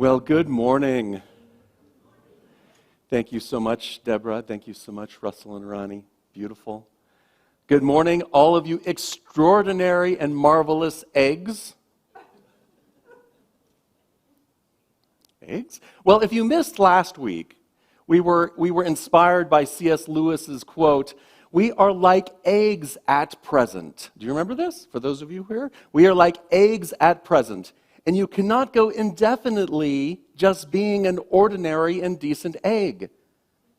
Well, good morning. Thank you so much, Deborah. Thank you so much, Russell and Ronnie. Beautiful. Good morning, all of you extraordinary and marvelous eggs. Eggs? Well, if you missed last week, we were inspired by C.S. Lewis's quote, "We are like eggs at present." Do you remember this? For those of you here, we are like eggs at present. And you cannot go indefinitely just being an ordinary and decent egg.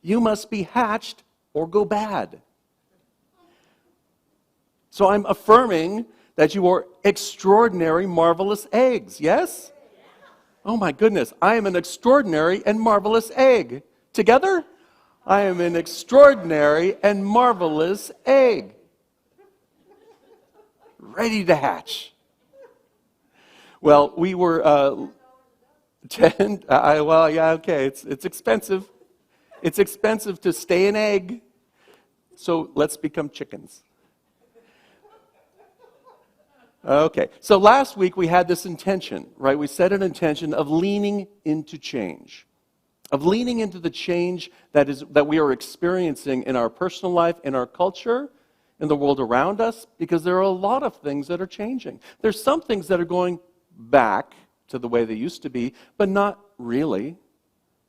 You must be hatched or go bad. So I'm affirming that you are extraordinary, marvelous eggs, yes? Oh my goodness, I am an extraordinary and marvelous egg. Together, I am an extraordinary and marvelous egg. Ready to hatch. Well, we were it's expensive. It's expensive to stay an egg. So let's become chickens. Okay, so last week we had this intention, right? We set an intention of leaning into change, of leaning into the change that we are experiencing in our personal life, in our culture, in the world around us, because there are a lot of things that are changing. There's some things that are going back to the way they used to be, but not really.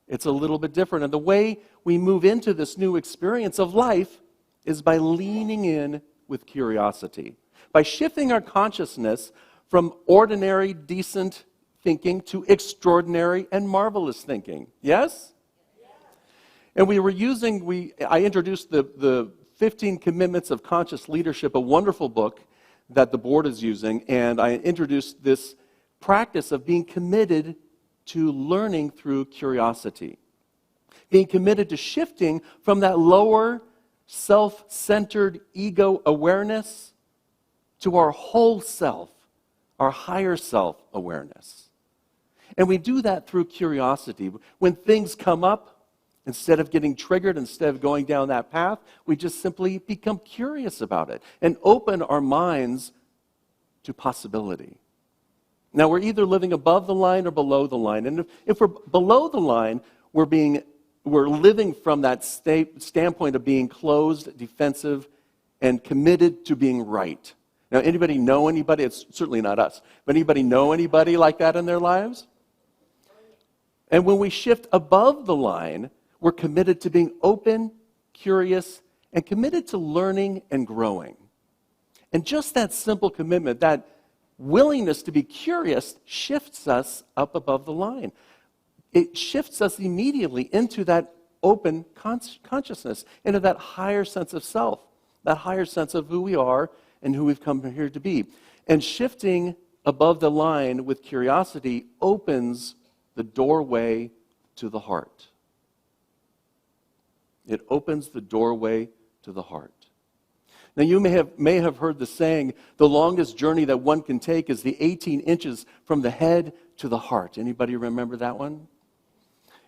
It's a little bit different. And the way we move into this new experience of life is by leaning in with curiosity, by shifting our consciousness from ordinary, decent thinking to extraordinary and marvelous thinking. Yes? And I introduced the 15 Commitments of Conscious Leadership, a wonderful book that the board is using, and I introduced this practice of being committed to learning through curiosity, being committed to shifting from that lower, self-centered ego awareness to our whole self, our higher self awareness. And we do that through curiosity. When things come up, instead of getting triggered, instead of going down that path, we just simply become curious about it and open our minds to possibility. Now, we're either living above the line or below the line. And if we're below the line, we're living from that standpoint of being closed, defensive, and committed to being right. Now, anybody know anybody? It's certainly not us. But anybody know anybody like that in their lives? And when we shift above the line, we're committed to being open, curious, and committed to learning and growing. And just that simple commitment, that willingness to be curious, shifts us up above the line. It shifts us immediately into that open consciousness, into that higher sense of self, that higher sense of who we are and who we've come here to be. And shifting above the line with curiosity opens the doorway to the heart. It opens the doorway to the heart. Now, you may have heard the saying, the longest journey that one can take is the 18 inches from the head to the heart. Anybody remember that one?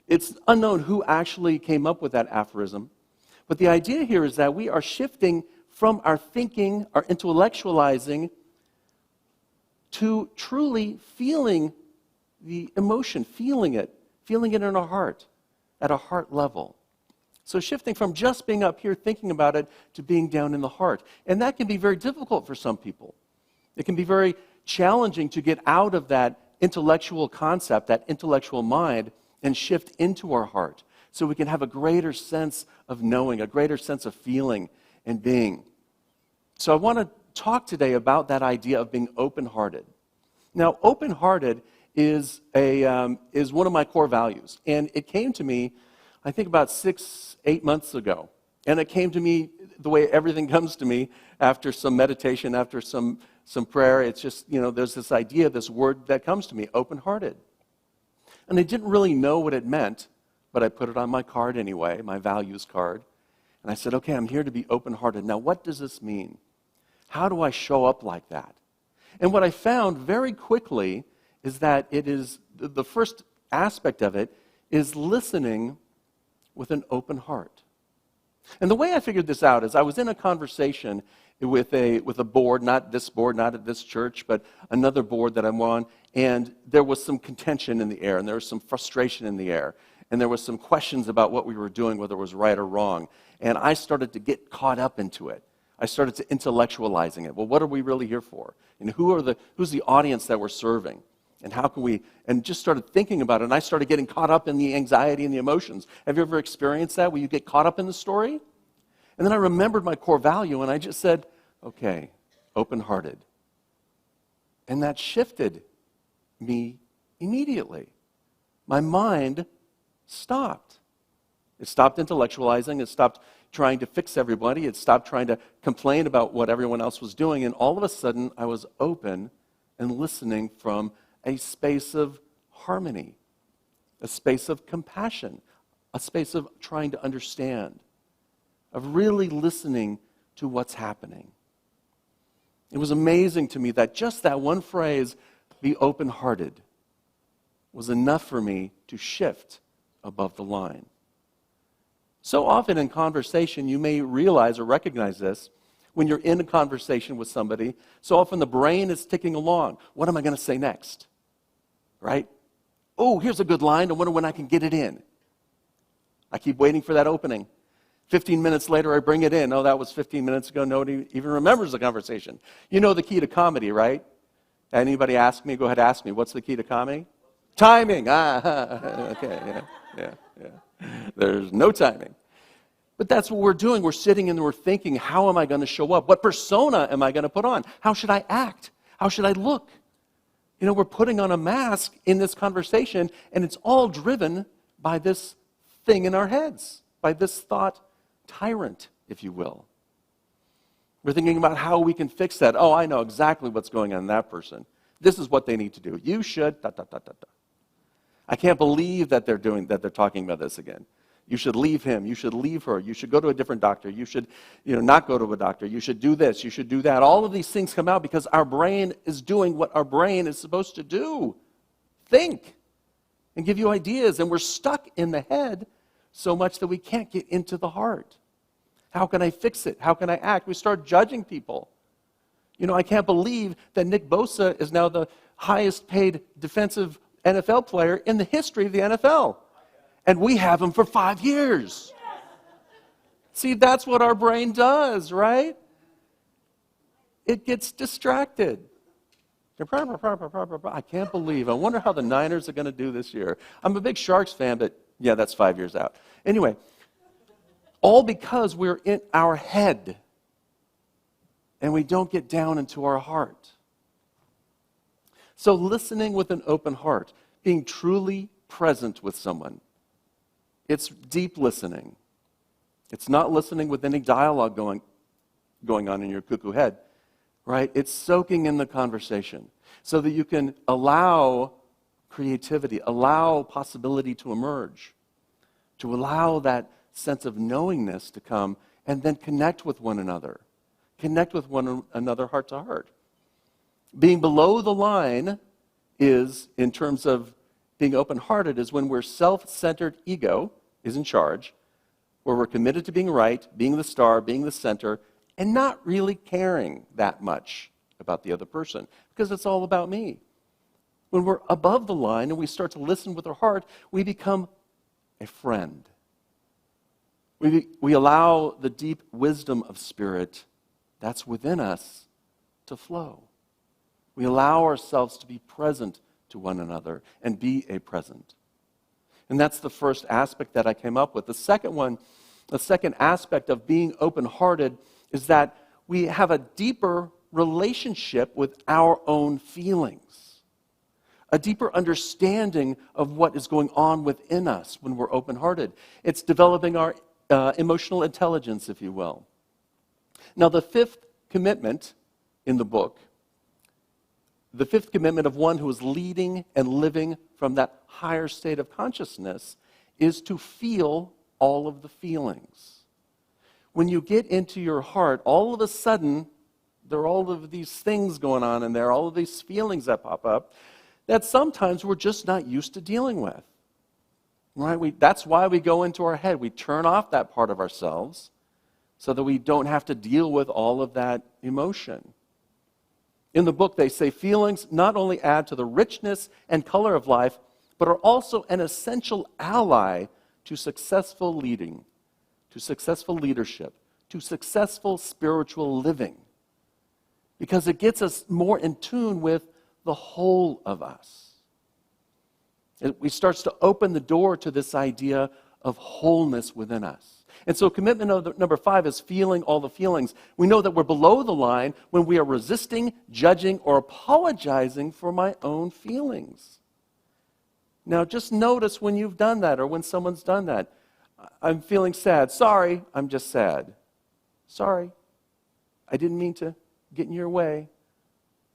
It's unknown who actually came up with that aphorism. But the idea here is that we are shifting from our thinking, our intellectualizing, to truly feeling the emotion, feeling it in our heart, at a heart level. So shifting from just being up here thinking about it to being down in the heart. And that can be very difficult for some people. It can be very challenging to get out of that intellectual concept, that intellectual mind, and shift into our heart so we can have a greater sense of knowing, a greater sense of feeling and being. So I want to talk today about that idea of being open-hearted. Now, open-hearted is one of my core values. And it came to me, I think about 6-8 months ago. And it came to me the way everything comes to me after some meditation, after some prayer. It's just, there's this idea, this word that comes to me, open-hearted. And I didn't really know what it meant, but I put it on my card anyway, my values card. And I said, okay, I'm here to be open-hearted. Now, what does this mean? How do I show up like that? And what I found very quickly is that it is, the first aspect of it is listening with an open heart. And the way I figured this out is I was in a conversation with a board, not at this church, but another board that I'm on, And there was some contention in the air, and there was some frustration in the air, and there was some questions about what we were doing, whether it was right or wrong. And I started to get caught up into it. I started to intellectualizing it. Well, what are we really here for? And who's the audience that we're serving? And how can we, and just started thinking about it, and I started getting caught up in the anxiety and the emotions. Have you ever experienced that, where you get caught up in the story? And then I remembered my core value, and I just said, okay, open-hearted. And that shifted me immediately. My mind stopped. It stopped intellectualizing. It stopped trying to fix everybody. It stopped trying to complain about what everyone else was doing. And all of a sudden, I was open and listening from a space of harmony, a space of compassion, a space of trying to understand, of really listening to what's happening. It was amazing to me that just that one phrase, be open-hearted, was enough for me to shift above the line. So often in conversation, you may realize or recognize this when you're in a conversation with somebody. So often the brain is ticking along. What am I going to say next? Right? Oh, here's a good line. I wonder when I can get it in. I keep waiting for that opening. 15 minutes later, I bring it in. Oh, that was 15 minutes ago. Nobody even remembers the conversation. You know the key to comedy, right? Anybody ask me? Go ahead, ask me. What's the key to comedy? Timing. Okay, yeah. There's no timing. But that's what we're doing. We're sitting and we're thinking, how am I going to show up? What persona am I going to put on? How should I act? How should I look? You know, we're putting on a mask in this conversation, and it's all driven by this thing in our heads, by this thought tyrant, if you will. We're thinking about how we can fix that. Oh, I know exactly what's going on in that person. This is what they need to do. You should, I can't believe that they're talking about this again. You should leave him. You should leave her. You should go to a different doctor. You should, not go to a doctor. You should do this. You should do that. All of these things come out because our brain is doing what our brain is supposed to do. Think and give you ideas. And we're stuck in the head so much that we can't get into the heart. How can I fix it? How can I act? We start judging people. I can't believe that Nick Bosa is now the highest paid defensive NFL player in the history of the NFL. And we have him for 5 years. See, that's what our brain does, right? It gets distracted. I can't believe. I wonder how the Niners are going to do this year. I'm a big Sharks fan, but yeah, that's 5 years out. Anyway, all because we're in our head and we don't get down into our heart. So listening with an open heart, being truly present with someone, it's deep listening. It's not listening with any dialogue going on in your cuckoo head, right? It's soaking in the conversation so that you can allow creativity, allow possibility to emerge, to allow that sense of knowingness to come and then connect with one another. Connect with one another heart to heart. Being below the line is, in terms of being open-hearted, is when we're self-centered ego is in charge, where we're committed to being right, being the star, being the center, and not really caring that much about the other person, because it's all about me. When we're above the line and we start to listen with our heart, we become a friend. We allow the deep wisdom of spirit that's within us to flow. We allow ourselves to be present to one another and be a present. And that's the first aspect that I came up with. The second aspect of being open-hearted is that we have a deeper relationship with our own feelings, a deeper understanding of what is going on within us when we're open-hearted. It's developing our emotional intelligence, if you will. Now, the fifth commitment in the book, the fifth commitment of one who is leading and living from that higher state of consciousness, is to feel all of the feelings. When you get into your heart, all of a sudden, there are all of these things going on in there, all of these feelings that pop up, that sometimes we're just not used to dealing with. Right? That's why we go into our head. We turn off that part of ourselves so that we don't have to deal with all of that emotion. In the book, they say feelings not only add to the richness and color of life, but are also an essential ally to successful leading, to successful leadership, to successful spiritual living, because it gets us more in tune with the whole of us. It starts to open the door to this idea of wholeness within us. And so commitment number 5 is feeling all the feelings. We know that we're below the line when we are resisting, judging, or apologizing for my own feelings. Now, just notice when you've done that or when someone's done that. I'm feeling sad. Sorry, I'm just sad. Sorry, I didn't mean to get in your way.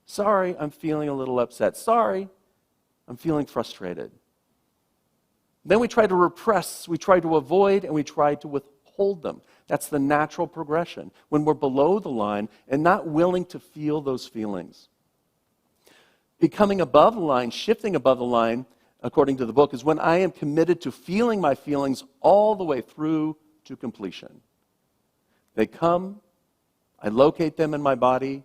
Sorry, I'm feeling a little upset. Sorry, I'm feeling frustrated. Then we try to repress, we try to avoid, and we try to withhold them. That's the natural progression when we're below the line and not willing to feel those feelings. Becoming above the line, shifting above the line, according to the book, is when I am committed to feeling my feelings all the way through to completion. They come, I locate them in my body,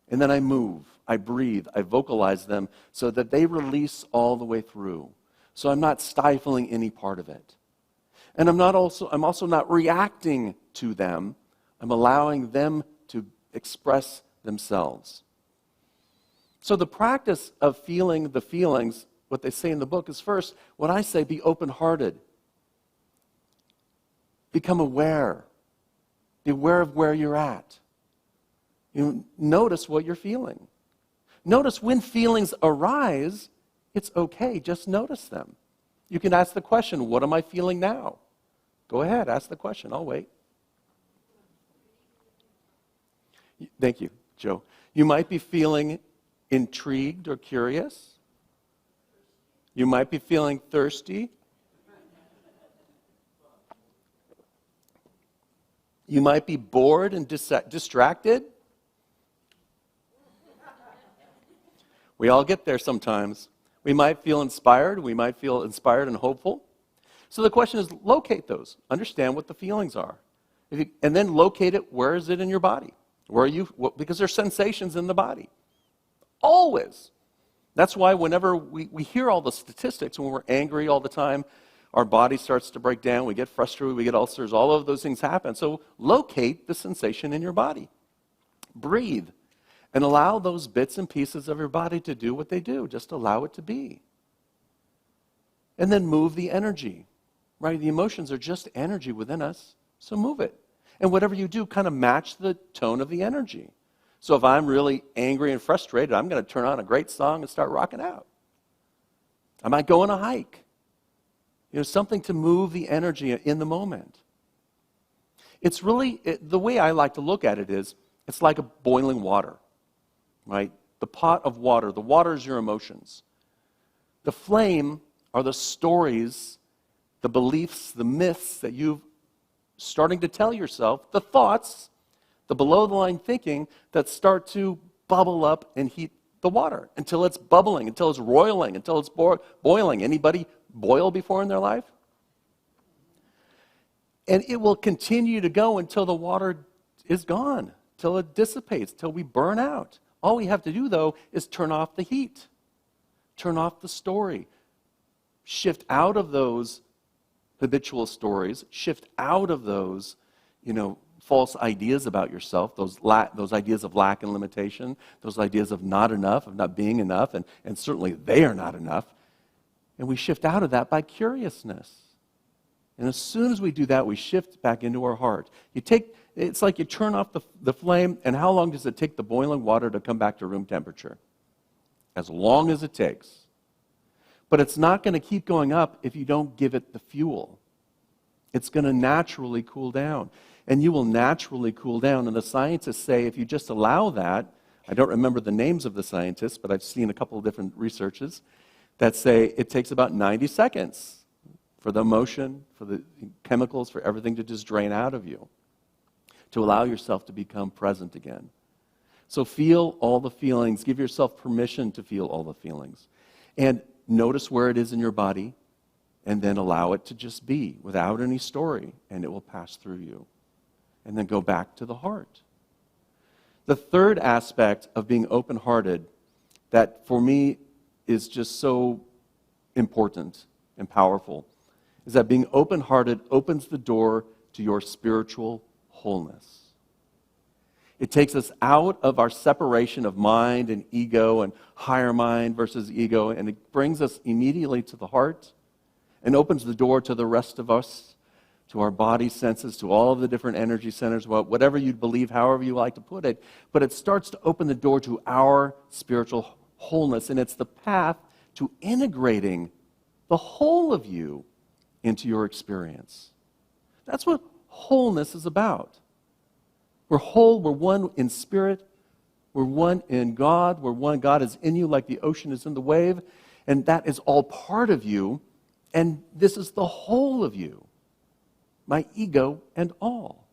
and then I move, I breathe, I vocalize them so that they release all the way through. So I'm not stifling any part of it. And I'm also not reacting to them. I'm allowing them to express themselves. So the practice of feeling the feelings, what they say in the book is first, what I say, be open-hearted. Become aware. Be aware of where you're at. You notice what you're feeling. Notice when feelings arise, it's okay, just notice them. You can ask the question, what am I feeling now? Go ahead, ask the question, I'll wait. Thank you, Joe. You might be feeling intrigued or curious. You might be feeling thirsty. You might be bored and distracted. We all get there sometimes. We might feel inspired. We might feel inspired and hopeful. So the question is, locate those. Understand what the feelings are. And then locate it, where is it in your body? Where are you? Because there's sensations in the body. Always. That's why whenever we hear all the statistics, when we're angry all the time, our body starts to break down, we get frustrated, we get ulcers, all of those things happen. So locate the sensation in your body. Breathe. And allow those bits and pieces of your body to do what they do. Just allow it to be. And then move the energy. Right? The emotions are just energy within us, so move it. And whatever you do, kind of match the tone of the energy. So if I'm really angry and frustrated, I'm going to turn on a great song and start rocking out. I might go on a hike. Something to move the energy in the moment. It's really, the way I like to look at it is, it's like a boiling water. Right? The pot of water. The water is your emotions. The flame are the stories, the beliefs, the myths that you've starting to tell yourself, the thoughts, the below-the-line thinking that start to bubble up and heat the water until it's bubbling, until it's roiling, until it's boiling. Anybody boil before in their life? And it will continue to go until the water is gone, till it dissipates, till we burn out. All we have to do, though, is turn off the heat, turn off the story, shift out of those habitual stories, shift out of those, false ideas about yourself, those ideas of lack and limitation, those ideas of not enough, of not being enough, and certainly they are not enough. And we shift out of that by curiousness. And as soon as we do that, we shift back into our heart. It's like you turn off the flame, and how long does it take the boiling water to come back to room temperature? As long as it takes. But it's not going to keep going up if you don't give it the fuel. It's going to naturally cool down. And you will naturally cool down. And the scientists say if you just allow that, I don't remember the names of the scientists, but I've seen a couple of different researches that say it takes about 90 seconds for the emotion, for the chemicals, for everything to just drain out of you, to allow yourself to become present again. So feel all the feelings. Give yourself permission to feel all the feelings. And notice where it is in your body, and then allow it to just be without any story, and it will pass through you. And then go back to the heart. The third aspect of being open-hearted that for me is just so important and powerful is that being open-hearted opens the door to your spiritual wholeness. It takes us out of our separation of mind and ego and higher mind versus ego, and it brings us immediately to the heart and opens the door to the rest of us, to our body senses, to all of the different energy centers, whatever you believe, however you like to put it. But it starts to open the door to our spiritual wholeness, and it's the path to integrating the whole of you into your experience. That's what wholeness is about. We're whole, we're one in spirit, we're one in God, we're one. God is in you like the ocean is in the wave, and that is all part of you, and this is the whole of you, my ego and all.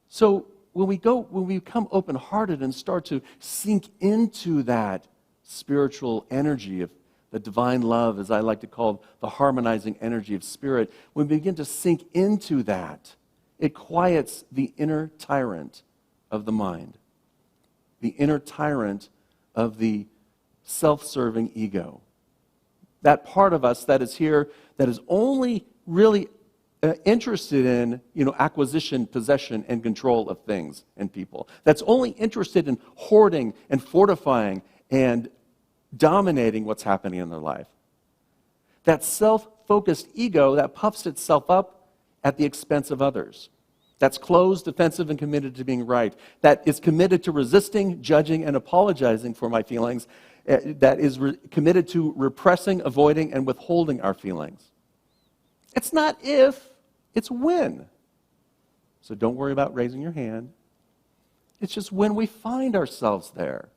So when we become open-hearted and start to sink into that spiritual energy of the divine love, as I like to call the harmonizing energy of spirit, when we begin to sink into that, it quiets the inner tyrant of the mind, the inner tyrant of the self-serving ego. That part of us that is here, that is only really interested in, acquisition, possession, and control of things and people. That's only interested in hoarding and fortifying and dominating what's happening in their life. That self-focused ego that puffs itself up at the expense of others. That's closed, defensive, and committed to being right. That is committed to resisting, judging, and apologizing for my feelings. That is committed to repressing, avoiding, and withholding our feelings. It's not if, it's when. So don't worry about raising your hand. It's just when we find ourselves there.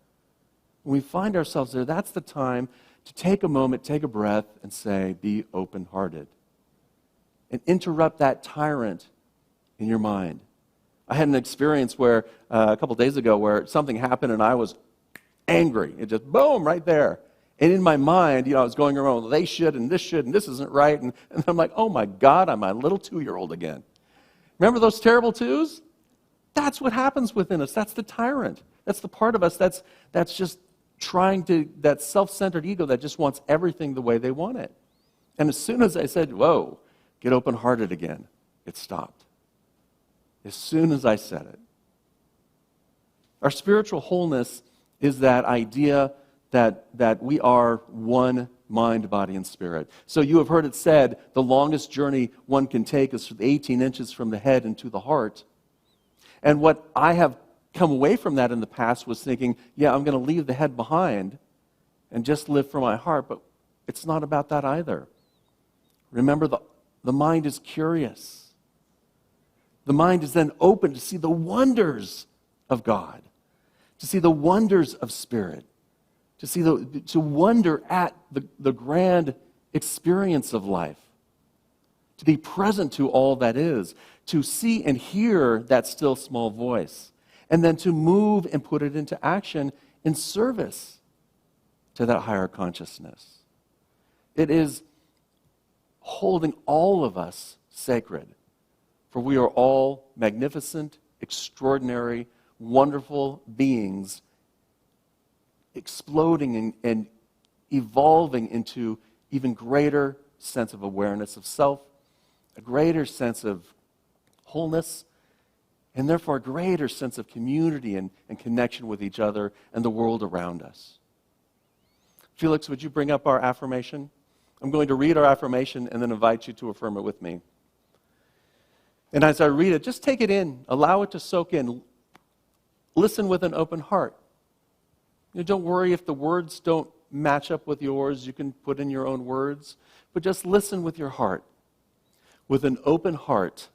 When we find ourselves there, that's the time to take a moment, take a breath, and say, be open-hearted. And interrupt that tyrant in your mind. I had an experience where, a couple days ago, where something happened and I was angry. It just, boom, right there. And in my mind, I was going around, well, they should, and this isn't right. And I'm like, oh my God, I'm a little 2-year-old again. Remember those terrible twos? That's what happens within us. That's the tyrant. That's the part of us that's just that self-centered ego that just wants everything the way they want it. And as soon as I said, whoa, get open-hearted again, it stopped. As soon as I said it. Our spiritual wholeness is that idea that we are one mind, body, and spirit. So you have heard it said, the longest journey one can take is 18 inches from the head into the heart. And what I have come away from that in the past was thinking, yeah, I'm going to leave the head behind and just live for my heart, but it's not about that either. Remember, the mind is curious. The mind is then open to see the wonders of God, to see the wonders of spirit, to wonder at the grand experience of life, to be present to all that is, to see and hear that still small voice, and then to move and put it into action in service to that higher consciousness. It is holding all of us sacred, for we are all magnificent, extraordinary, wonderful beings exploding and evolving into even greater sense of awareness of self, a greater sense of wholeness, and therefore a greater sense of community and connection with each other and the world around us. Felix, would you bring up our affirmation? I'm going to read our affirmation and then invite you to affirm it with me. And as I read it, just take it in, allow it to soak in, listen with an open heart. Don't worry if the words don't match up with yours. You can put in your own words, but just listen with your heart. With an open heart,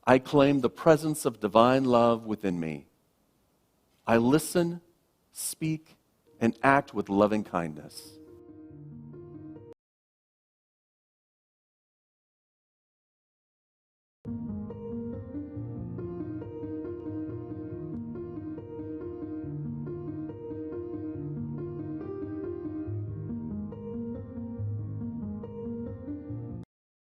I claim the presence of divine love within me. I listen, speak, and act with loving kindness.